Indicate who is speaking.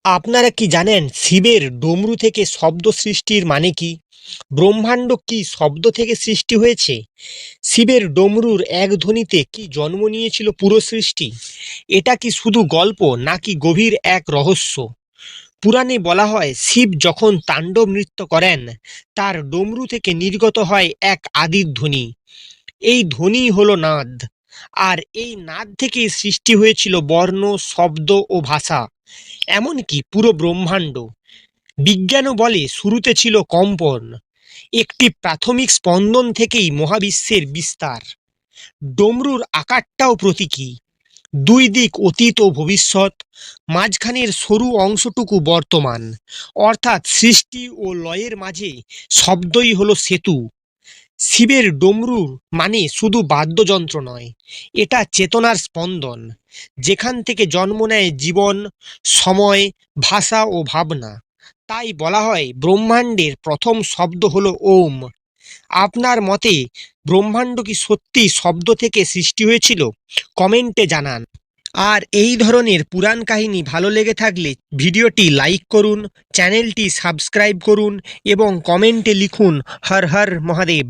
Speaker 1: আপনারা কি জানেন শিবের ডমরু থেকে শব্দ সৃষ্টির মানে কি? ব্রহ্মাণ্ড কি শব্দ থেকে সৃষ্টি হয়েছে? শিবের ডমরুর এক ধ্বনিতে কি জন্ম নিয়েছিল পুরো সৃষ্টি? এটা কি শুধু গল্প নাকি গভীর এক রহস্য? পুরাণে বলা হয় শিব যখন তাণ্ডব নৃত্য করেন তার ডমরু থেকে নির্গত হয় এক আদির ধ্বনি। এই ধ্বনিই হলো নাদ। আর এই নাদ থেকেই সৃষ্টি হয়েছিল বর্ণ, শব্দ ও ভাষা, এমনকি পুরো ব্রহ্মাণ্ড। বিজ্ঞানও বলে শুরুতে ছিল কম্পন, একটি প্রাথমিক স্পন্দন থেকেই মহাবিশ্বের বিস্তার। ডমরুর আকারটাও প্রতীকী, দুই দিক অতীত ও ভবিষ্যৎ, মাঝখানের সরু অংশটুকু বর্তমান, অর্থাৎ সৃষ্টি ও লয়ের মাঝে শব্দই হলো সেতু। শিবের ডমরুর মানে শুধু বাদ্যযন্ত্র নয়, এটা চেতনার স্পন্দন, যেখান থেকে জন্ম নেয় জীবন, সময়, ভাষা ও ভাবনা। তাই বলা হয় ব্রহ্মাণ্ডের প্রথম শব্দ হলো ওম। আপনার মতে ব্রহ্মাণ্ড কি সত্যি শব্দ থেকে সৃষ্টি হয়েছিল? কমেন্টে জানান। আর এই ধরনের পুরাণ কাহিনী ভালো লেগে থাকলে ভিডিওটি লাইক করুন, চ্যানেলটি সাবস্ক্রাইব করুন এবং কমেন্টে লিখুন হর হর মহাদেব।